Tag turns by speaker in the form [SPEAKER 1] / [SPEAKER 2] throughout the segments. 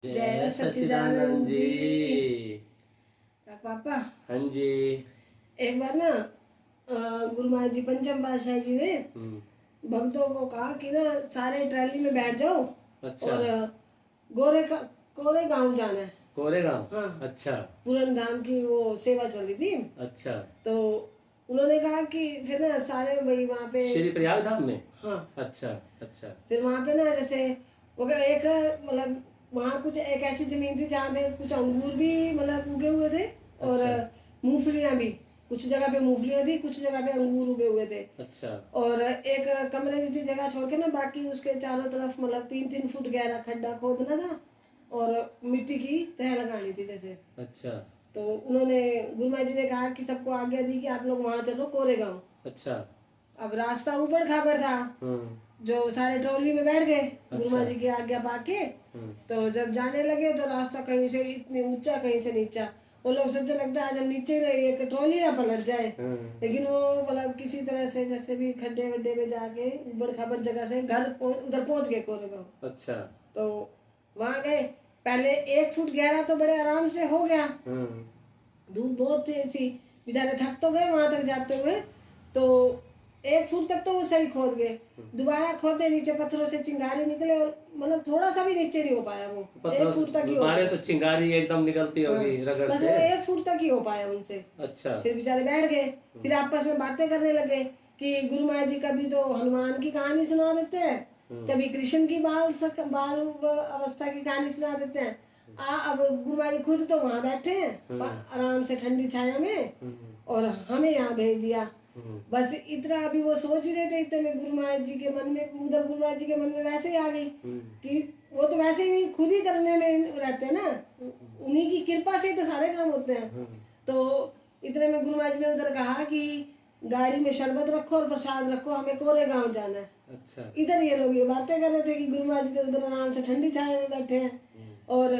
[SPEAKER 1] जय सच्चिदानंद जी।
[SPEAKER 2] पापा,
[SPEAKER 1] हाँ जी।
[SPEAKER 2] एक बार ना गुरु महाराज जी पंचम पातशाही जी ने भक्तों को कहा कि ना सारे ट्रैली में बैठ जाओ।
[SPEAKER 1] अच्छा।
[SPEAKER 2] और कोरे गांव जाना है।
[SPEAKER 1] कोरे गांव।
[SPEAKER 2] हाँ।
[SPEAKER 1] अच्छा।
[SPEAKER 2] पूरन धाम की वो सेवा चल रही थी।
[SPEAKER 1] अच्छा।
[SPEAKER 2] तो उन्होंने कहा कि फिर ना सारे वही वहाँ पे
[SPEAKER 1] श्री प्रयाग धाम में।
[SPEAKER 2] हाँ।
[SPEAKER 1] अच्छा अच्छा।
[SPEAKER 2] फिर वहाँ पे ना जैसे वो एक मतलब वहाँ कुछ एक ऐसी जमीन थी जहाँ पे कुछ अंगूर भी मतलब उगे हुए थे और
[SPEAKER 1] अच्छा।
[SPEAKER 2] मूंगफलियाँ भी। कुछ जगह पे मूंगफलियाँ थी, कुछ जगह पे अंगूर उगे हुए थे।
[SPEAKER 1] अच्छा।
[SPEAKER 2] और एक कमरे जैसी जगह छोड़ के ना बाकी उसके चारों तरफ मतलब 3-3 फुट गहरा खड्डा खोदना था और मिट्टी की तह लगानी थी जैसे।
[SPEAKER 1] अच्छा।
[SPEAKER 2] तो उन्होंने गुरु महाराज जी ने कहा कि सबको आज्ञा दी कि आप लोग वहाँ चलो कोरेगांव।
[SPEAKER 1] अच्छा।
[SPEAKER 2] अब रास्ता ऊबड़ खाबड़ था। जो सारे ट्रॉली में बैठ गए गुरु महाराज जी की आज्ञा पाके। तो जब जाने लगे तो रास्ता कहीं से इतनी ऊंचा कहीं से नीचा। वो लोग सोचने लगता है जब नीचे रहे एक ट्रॉली ना पलट जाए। लेकिन वो मतलब किसी तरह से जैसे भी खड्डे वड्डे में जाके ऊबड़ खाबड़ जगह से उधर पहुंच गए कोरेगांव।
[SPEAKER 1] अच्छा।
[SPEAKER 2] तो वहां गए। पहले 1 फुट गहरा तो बड़े आराम से हो गया। धूप बहुत तेज थी, बेचारे थक तो गए वहां तक जाते हुए। तो 1 फुट तक तो वो सही खोद गए। दोबारा खोदे, नीचे पत्थरों से चिंगारी निकले और मतलब थोड़ा सा भी नीचे नहीं हो पाया वो। 1 फुट तक ही हो
[SPEAKER 1] तो चिंगारी एकदम निकलती होगी रगड़
[SPEAKER 2] बस
[SPEAKER 1] से।
[SPEAKER 2] वो 1 फुट तक ही हो पाया उनसे।
[SPEAKER 1] अच्छा।
[SPEAKER 2] फिर बेचारे बैठ गए। फिर आपस में बातें करने लगे कि गुरु महाराज जी कभी तो हनुमान की कहानी सुना देते हैं, कभी कृष्ण की बाल अवस्था की कहानी सुना देते हैं। अब गुरु महाराज जी खुद तो वहां बैठे हैं आराम से ठंडी छाया में और हमें यहाँ भेज दिया। बस इतना अभी वो सोच ही रहे थे, इतने में गुरु महाराज जी के मन में उधर गुरु महाराज जी के मन में वैसे ही आ गई कि वो तो वैसे ही खुद ही करने में रहते हैं ना, उन्हीं की कृपा से ही तो सारे काम होते हैं। तो इतने में गुरु महाराज जी ने उधर कहा कि गाड़ी में शरबत रखो और प्रसाद रखो, हमें कोरे गांव जाना है।
[SPEAKER 1] अच्छा।
[SPEAKER 2] इधर ये लोग ये बातें कर रहे थे कि गुरु महाराज जी तो उधर आराम से ठंडी छाया में बैठे हैं। और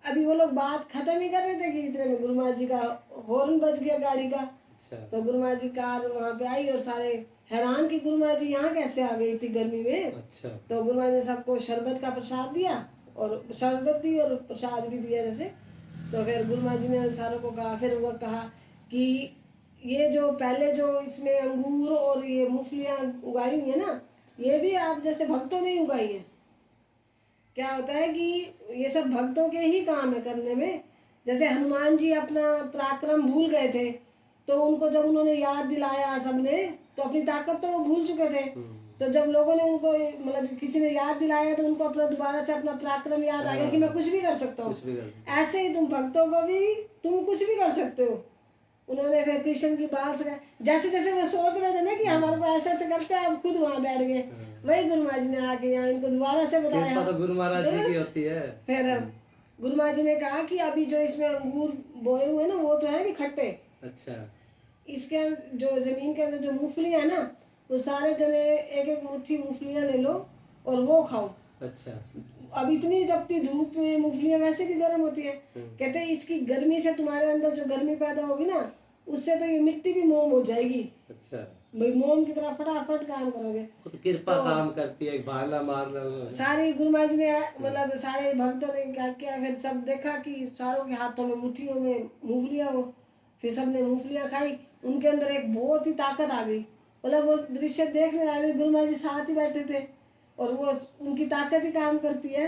[SPEAKER 2] अभी वो लोग बात खत्म ही कर रहे थे कि इतने में गुरु महाराज जी का हॉर्न बज गया गाड़ी का।
[SPEAKER 1] अच्छा।
[SPEAKER 2] तो गुरु महाराज जी कार वहाँ पे आई और सारे हैरान कि गुरु महाराज जी यहाँ कैसे आ गई इतनी गर्मी में।
[SPEAKER 1] अच्छा।
[SPEAKER 2] तो गुरु महाराज ने सबको शरबत का प्रसाद दिया और शरबत दी और प्रसाद भी दिया जैसे। तो फिर गुरु महाराज जी ने सारों को कहा, फिर वो कहा कि ये जो पहले जो इसमें अंगूर और ये मूंगफलियाँ उगाई हुई है ना, ये भी आप जैसे भक्तों ने ही उगाई है। क्या होता है कि ये सब भक्तों के ही काम है करने में। जैसे हनुमान जी अपना पराक्रम भूल गए थे, तो उनको जब उन्होंने याद दिलाया सबने, तो अपनी ताकत तो वो भूल चुके थे। तो जब लोगों ने उनको मतलब किसी ने याद दिलाया तो उनको अपना दोबारा से अपना पराक्रम याद आ गया कि मैं कुछ भी कर सकता हूँ। ऐसे ही तुम भक्तों को भी तुम कुछ भी कर सकते हो। उन्होंने फिर कृष्ण की बात से जैसे जैसे वो सोच रहे थे ना कि हमारे को ऐसे ऐसे करते हैं, अब खुद वहां बैठ गए। वही गुरु महाराज ने आके यहाँ इनको दोबारा से बताया।
[SPEAKER 1] तो गुरु महाराज जी की होती है।
[SPEAKER 2] फिर गुरु महाराज जी ने कहा कि अभी जो इसमें अंगूर बोए हुए ना वो तो है भी खट्टे।
[SPEAKER 1] अच्छा।
[SPEAKER 2] इसके जो जमीन के अंदर जो मूंगफलियां है ना, वो सारे जने एक एक मुट्ठी मूंगफलियां ले लो और वो खाओ।
[SPEAKER 1] अच्छा।
[SPEAKER 2] अब इतनी तपती धूप में मूंगफलियां वैसे भी गर्म होती है। कहते हैं इसकी गर्मी से तुम्हारे अंदर जो गर्मी पैदा होगी ना, उससे तो ये मिट्टी भी मोम हो जाएगी।
[SPEAKER 1] अच्छा।
[SPEAKER 2] भाई मोम की तरह फटाफट काम करोगे।
[SPEAKER 1] तो कृपा काम करती है, भाला मार लो।
[SPEAKER 2] सारी गुरु महाराज जी ने मतलब सारे भक्तों ने क्या किया, फिर सब देखा कि सारों के हाथों में मुट्ठियों में मूंगफलियां हो। फिर सबने मूंगफलियां खाई, उनके अंदर एक बहुत ही ताकत आ गई। मतलब वो दृश्य देखने आए गुरु महाराज जी साथ ही बैठे थे और वो उनकी ताकत ही काम करती है।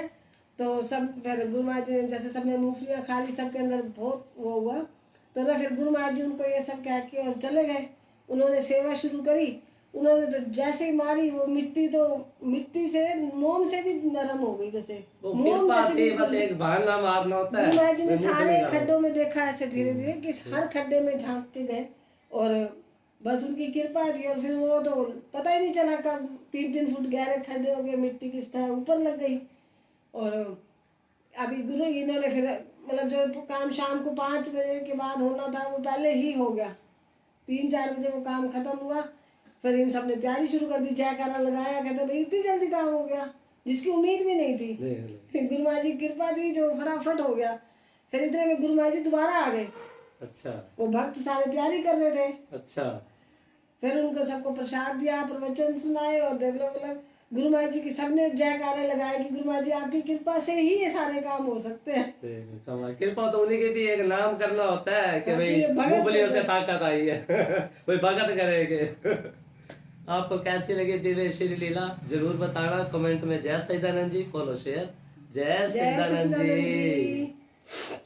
[SPEAKER 2] तो सब फिर गुरु महाराज जी ने जैसे सबने मूंगफलियां खा ली, सबके अंदर बहुत वो हुआ। तो ना फिर गुरु महाराज जी उनको ये सब कह के और चले गए। उन्होंने सेवा शुरू करी। उन्होंने तो जैसे ही मारी वो मिट्टी से मोम से भी नरम हो गई, जैसे मोम जैसे
[SPEAKER 1] बस एक भाला मारना होता है।
[SPEAKER 2] गुरु महाराज जी ने सारे खड्डों में देखा ऐसे धीरे धीरे कि हर खड्डे में झांक के गए और बस उनकी कृपा थी। और फिर वो तो पता ही नहीं चला कब 3-3 फुट गहरे खड्डे हो गए, मिट्टी किस तरह ऊपर लग गई। और अभी गुरु इन्होंने फिर मतलब जो काम शाम को 5 बजे के बाद होना था वो पहले ही हो गया। 3-4 बजे वो काम खत्म हुआ। फिर इन सब ने तैयारी शुरू कर दी, जयकारा लगाया। कहते भाई इतनी जल्दी काम हो गया, जिसकी उम्मीद भी नहीं थी। गुरु महाराज जी की कृपा थी जो फटाफट हो गया। फिर इतने में गुरु महाराज जी दोबारा आ गए।
[SPEAKER 1] अच्छा।
[SPEAKER 2] वो भक्त सारे तैयारी कर रहे थे।
[SPEAKER 1] अच्छा।
[SPEAKER 2] फिर उनको सबको प्रसाद दिया, प्रवचन सुनाए और देख लो मतलब गुरु महाराज जी की सबने जयकारे लगाए कि गुरु महाराज जी आपकी कृपा से ही ये सारे काम हो सकते हैं।
[SPEAKER 1] कमाल। कृपा तो उन्हीं की थी, एक नाम करना होता है कि
[SPEAKER 2] हाँ,
[SPEAKER 1] भाई
[SPEAKER 2] कि ये भगत
[SPEAKER 1] मुंगलियों से
[SPEAKER 2] करे।
[SPEAKER 1] ताकत आई है कोई भगत करेंगे आपको कैसी लगी दिव्य श्री लीला जरूर बताना कमेंट में। जय सच्चिदानंद जी, फॉलो शेयर। जय
[SPEAKER 2] जय
[SPEAKER 1] सच्चिदानंद
[SPEAKER 2] सच्चिदानंद
[SPEAKER 1] जी।
[SPEAKER 2] जी।